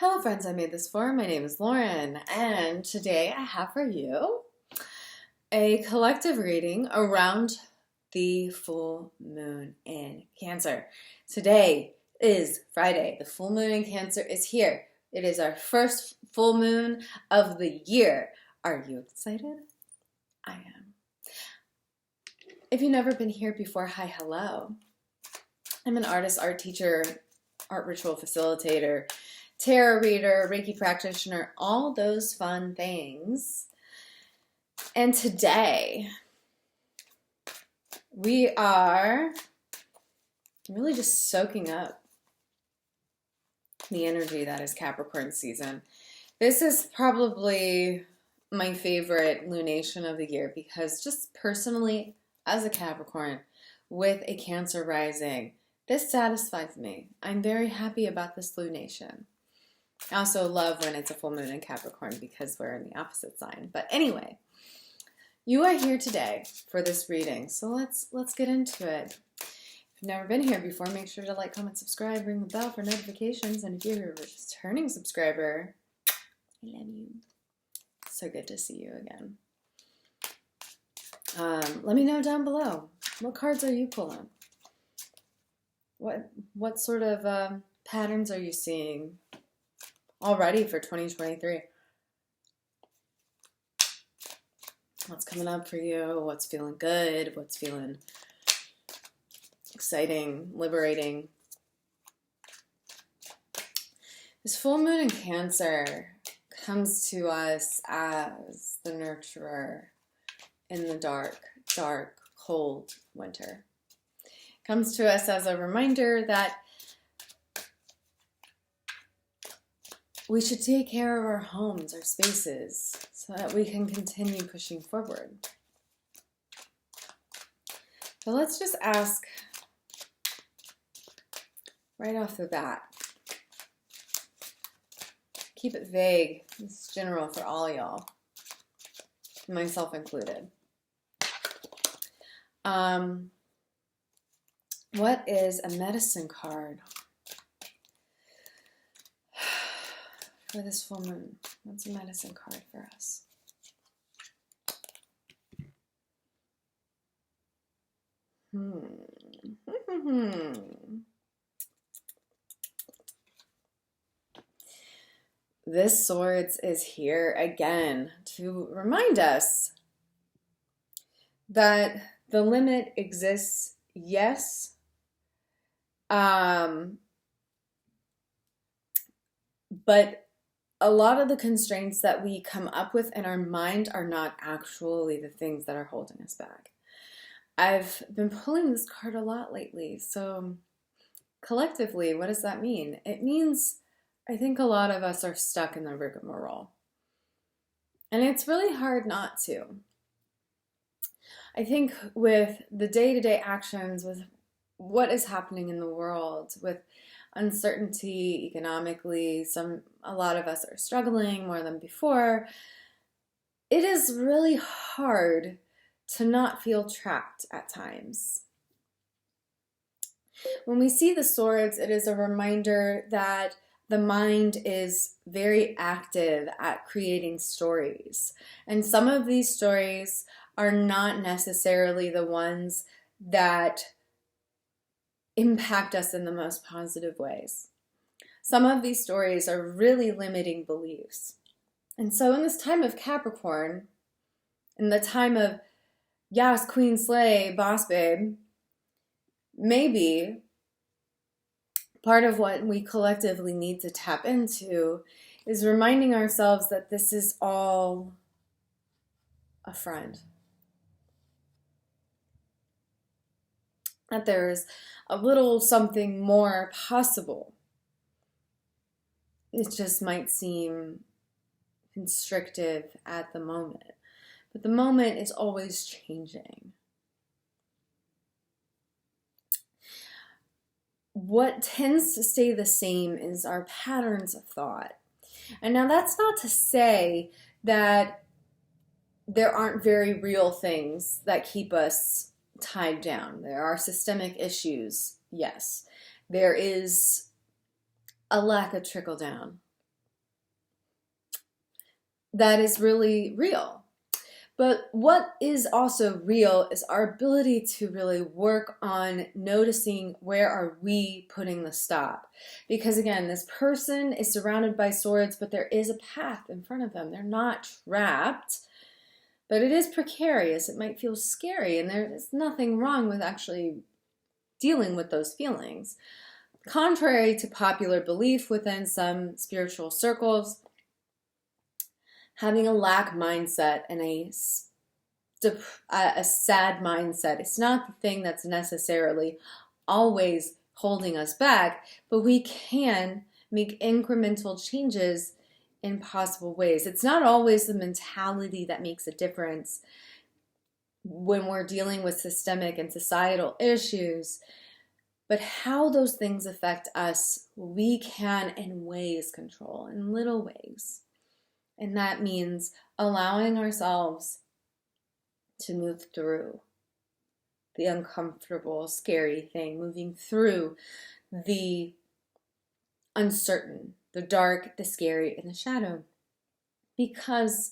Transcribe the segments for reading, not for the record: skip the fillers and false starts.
Hello friends, I made this for. My name is Lauren, and today I have for you a collective reading around the full moon in Cancer. Today is Friday. The full moon in Cancer is here. It is our first full moon of the year. Are you excited? I am. If you've never been here before, hi, hello. I'm an artist, art teacher, art ritual facilitator, tarot reader, Reiki practitioner, all those fun things. And today, we are really just soaking up the energy that is Capricorn season. This is probably my favorite lunation of the year because just personally, as a Capricorn with a Cancer rising, this satisfies me. I'm very happy about this lunation. I also love when it's a full moon in Capricorn because we're in the opposite sign. But anyway, you are here today for this reading, so let's get into it. If you've never been here before, make sure to like, comment, subscribe, ring the bell for notifications, and if you're a returning subscriber, I love you. So good to see you again. Let me know down below, what cards are you pulling? What sort of patterns are you seeing already for 2023? What's coming up for you? What's feeling good? What's feeling exciting, liberating? This full moon in Cancer comes to us as the nurturer in the dark, cold winter. Comes to us as a reminder that we should take care of our homes, our spaces, so that we can continue pushing forward. So let's just ask right off the bat. Keep it vague. It's general for all y'all, myself included. What is a medicine card for this full moon? What's a medicine card for us? This Swords is here again to remind us that the limit exists, yes, but a lot of the constraints that we come up with in our mind are not actually the things that are holding us back. I've been pulling this card a lot lately, so collectively, what does that mean? It means I think a lot of us are stuck in the rigmarole. And it's really hard not to. I think with the day-to-day actions, with what is happening in the world, with uncertainty economically, a lot of us are struggling more than before. It is really hard to not feel trapped at times. When we see the Swords, it is a reminder that the mind is very active at creating stories. And some of these stories are not necessarily the ones that impact us in the most positive ways. Some of these stories are really limiting beliefs. And so in this time of Capricorn, in the time of yes, queen slay, boss babe, maybe part of what we collectively need to tap into is reminding ourselves that this is all a friend. That there's a little something more possible. It just might seem constrictive at the moment. But the moment is always changing. What tends to stay the same is our patterns of thought. And now that's not to say that there aren't very real things that keep us tied down. There are systemic issues, yes. There is a lack of trickle down that is really real. But what is also real is our ability to really work on noticing where are we putting the stop. Because again, this person is surrounded by swords, but there is a path in front of them. They're not trapped, but it is precarious. It might feel scary, and there is nothing wrong with actually dealing with those feelings. Contrary to popular belief within some spiritual circles, having a lack mindset and a sad mindset, it's not the thing that's necessarily always holding us back, but we can make incremental changes in possible ways. It's not always the mentality that makes a difference when we're dealing with systemic and societal issues, but how those things affect us, we can in ways control, in little ways. And that means allowing ourselves to move through the uncomfortable, scary thing, moving through the uncertain, the dark, the scary, and the shadow. Because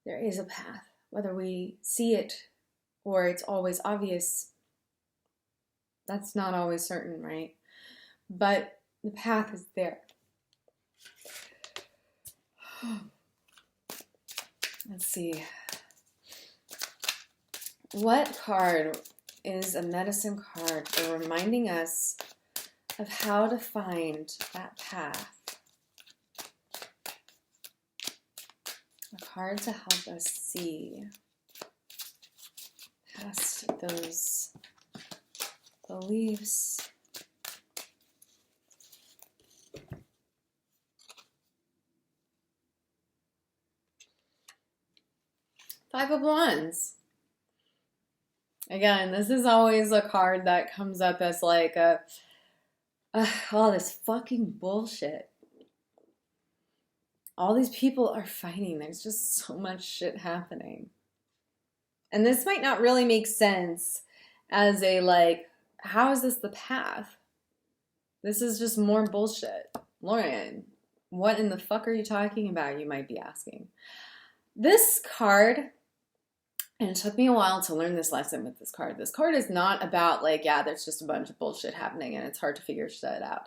there is a path, whether we see it or it's always obvious. That's not always certain, right? But the path is there. Let's see. What card is a medicine card for reminding us of how to find that path? A card to help us see past those beliefs. Five of Wands. Again, this is always a card that comes up as like all this fucking bullshit. All these people are fighting. There's just so much shit happening. And this might not really make sense as a like, how is this the path? This is just more bullshit. Lauren, what in the fuck are you talking about? You might be asking. This card, and it took me a while to learn this lesson with this card. This card is not about like, yeah, there's just a bunch of bullshit happening and it's hard to figure shit out.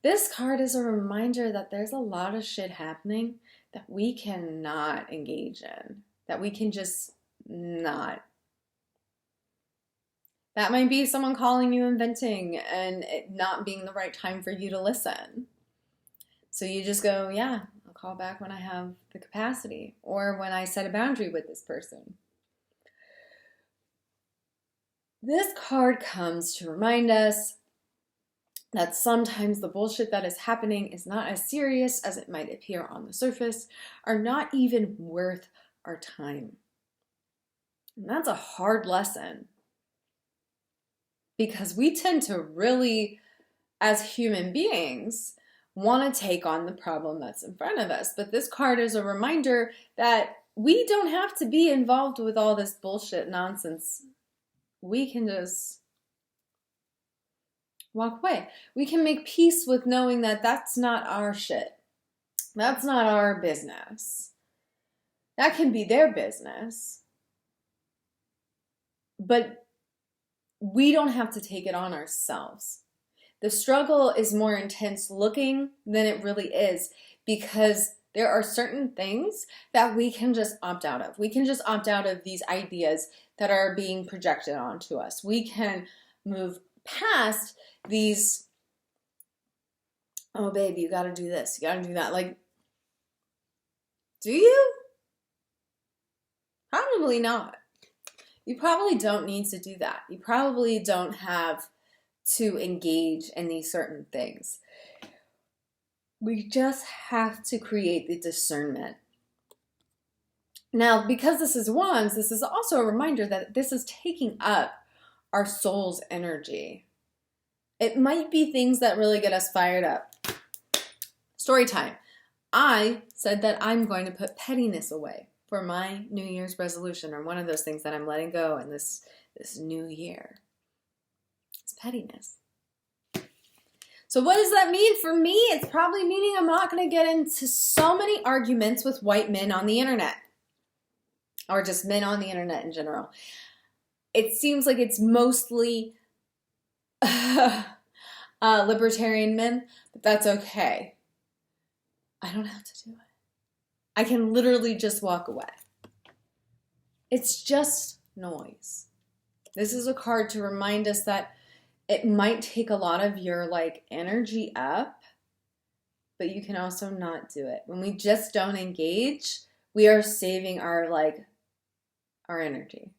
This card is a reminder that there's a lot of shit happening that we cannot engage in, that we can just not. That might be someone calling you and venting and it not being the right time for you to listen. So you just go, yeah, I'll call back when I have the capacity or when I set a boundary with this person. This card comes to remind us that sometimes the bullshit that is happening is not as serious as it might appear on the surface, are not even worth our time. And that's a hard lesson because we tend to really, as human beings, want to take on the problem that's in front of us. But this card is a reminder that we don't have to be involved with all this bullshit nonsense. We can just walk away. We can make peace with knowing that that's not our shit. That's not our business. That can be their business. But we don't have to take it on ourselves. The struggle is more intense looking than it really is because there are certain things that we can just opt out of. We can just opt out of these ideas that are being projected onto us. We can move past these, oh babe, you gotta do this, you gotta do that. Like, do you? Probably not. You probably don't need to do that. You probably don't have to engage in these certain things. We just have to create the discernment. Now, because this is Wands, this is also a reminder that this is taking up our soul's energy. It might be things that really get us fired up. Story time. I said that I'm going to put pettiness away for my New Year's resolution, or one of those things that I'm letting go in this new year. It's pettiness. So what does that mean for me? It's probably meaning I'm not going to get into so many arguments with white men on the internet, or just men on the internet in general. It seems like it's mostly libertarian men, but that's okay. I don't have to do it. I can literally just walk away. It's just noise. This is a card to remind us that it might take a lot of your energy up, but you can also not do it. When we just don't engage, we are saving our energy.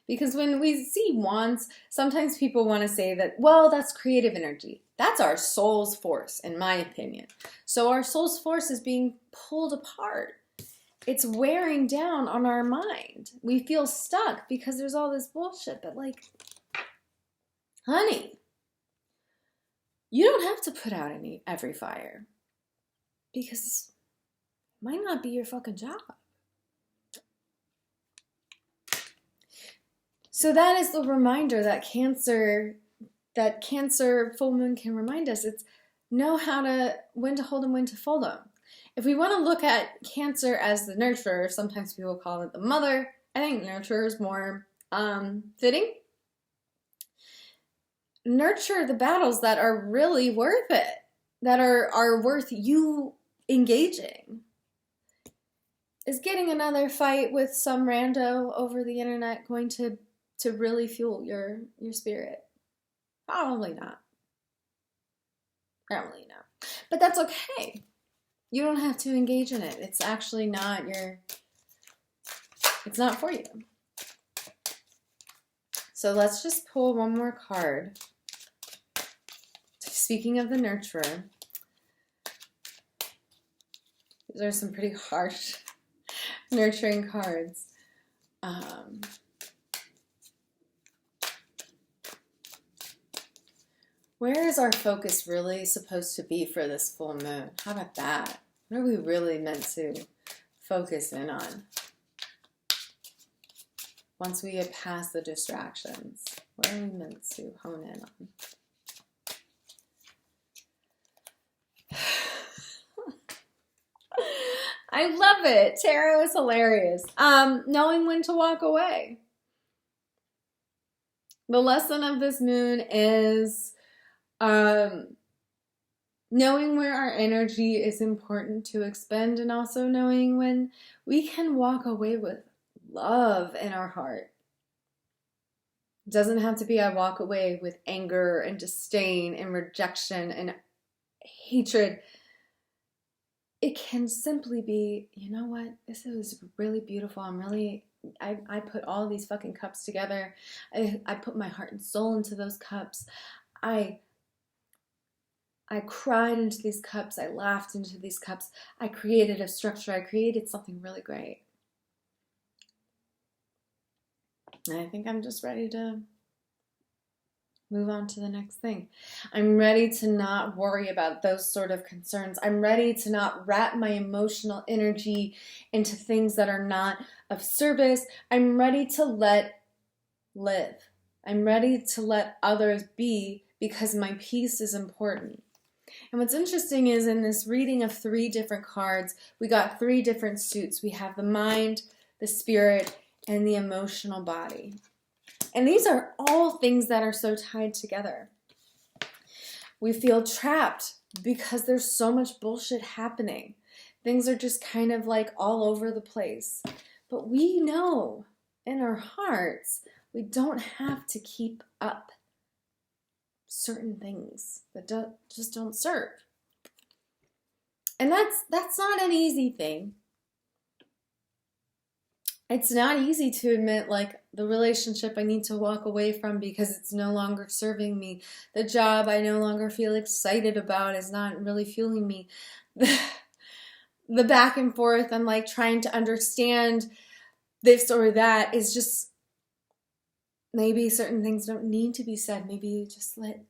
Because when we see wands, sometimes people want to say that, well, that's creative energy. That's our soul's force, in my opinion. So our soul's force is being pulled apart. It's wearing down on our mind. We feel stuck because there's all this bullshit. But honey, you don't have to put out every fire, because it might not be your fucking job. So that is the reminder that Cancer full moon can remind us. It's know when to hold them, when to fold them. If we want to look at Cancer as the nurturer, sometimes people call it the mother. I think nurturer is more fitting. Nurture the battles that are really worth it, that are worth you engaging. Is getting another fight with some rando over the internet going to really fuel your spirit? Probably not. Probably not. But that's okay. You don't have to engage in it. It's actually not it's not for you. So let's just pull one more card. Speaking of the nurturer, these are some pretty harsh nurturing cards. Where is our focus really supposed to be for this full moon? How about that? What are we really meant to focus in on? Once we get past the distractions, what are we meant to hone in on? I love it. Tarot is hilarious. Knowing when to walk away. The lesson of this moon is knowing where our energy is important to expend, and also knowing when we can walk away with love in our heart. It doesn't have to be I walk away with anger and disdain and rejection and hatred. It can simply be, you know what, this is really beautiful. I put all these fucking cups together. I put my heart and soul into those cups. I cried into these cups. I laughed into these cups. I created a structure. I created something really great. And I think I'm just ready to move on to the next thing. I'm ready to not worry about those sort of concerns. I'm ready to not wrap my emotional energy into things that are not of service. I'm ready to live. I'm ready to let others be, because my peace is important. And what's interesting is in this reading of 3 different cards, we got 3 different suits. We have the mind, the spirit, and the emotional body. And these are all things that are so tied together. We feel trapped because there's so much bullshit happening. Things are just kind of all over the place. But we know in our hearts we don't have to keep up certain things that just don't serve. And that's not an easy thing. It's not easy to admit, the relationship I need to walk away from because it's no longer serving me. The job I no longer feel excited about is not really fueling me. The back and forth, I'm trying to understand this or that is just, maybe certain things don't need to be said. Maybe you just let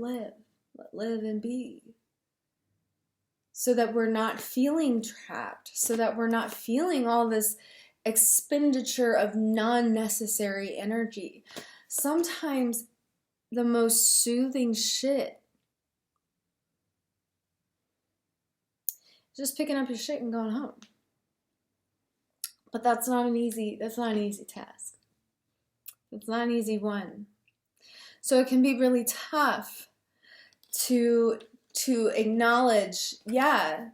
live and be. So that we're not feeling trapped, so that we're not feeling all this expenditure of non-necessary energy. Sometimes the most soothing shit just picking up your shit and going home. But that's not an easy task. It's not an easy one. So it can be really tough to acknowledge, yeah,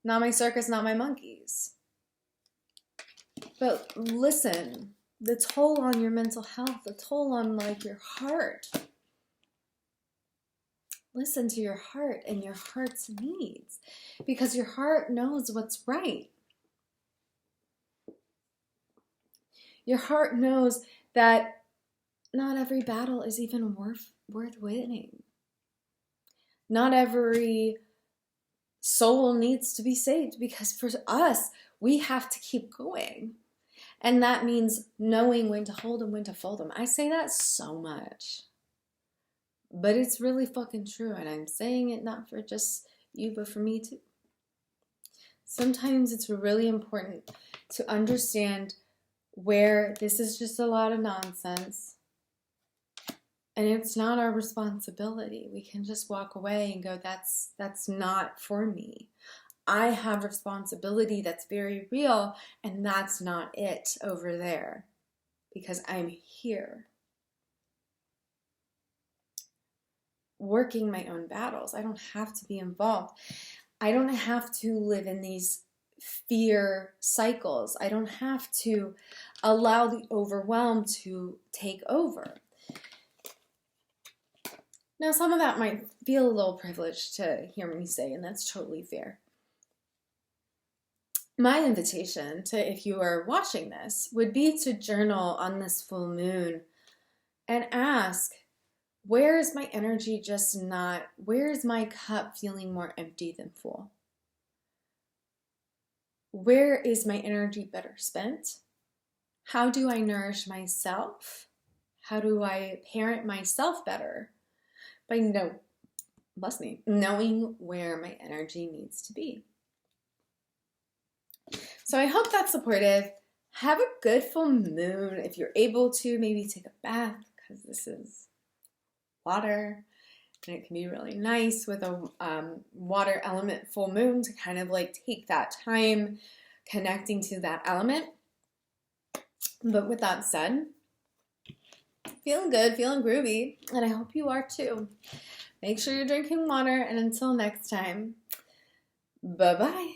not my circus, not my monkeys. But listen, the toll on your mental health, the toll on like your heart. Listen to your heart and your heart's needs, because your heart knows what's right. Your heart knows that not every battle is even worth winning. Not every soul needs to be saved, because for us, we have to keep going. And that means knowing when to hold them, when to fold them. I say that so much, but it's really fucking true. And I'm saying it not for just you, but for me too. Sometimes it's really important to understand where this is just a lot of nonsense and it's not our responsibility. We can just walk away and go, that's not for me. I have responsibility that's very real, and that's not it over there, because I'm here working my own battles. I don't have to be involved. I don't have to live in these fear cycles. I don't have to allow the overwhelm to take over. Now, some of that might feel a little privileged to hear me say, and that's totally fair. My invitation to, if you are watching this, would be to journal on this full moon and ask, where is my energy just not, where is my cup feeling more empty than full? Where is my energy better spent? How do I nourish myself? How do I parent myself better? By knowing where my energy needs to be. So I hope that's supportive. Have a good full moon. If you're able to, maybe take a bath, because this is water. And it can be really nice with a water element full moon to kind of like take that time connecting to that element. But with that said, feeling good, feeling groovy, and I hope you are too. Make sure you're drinking water, and until next time, bye-bye.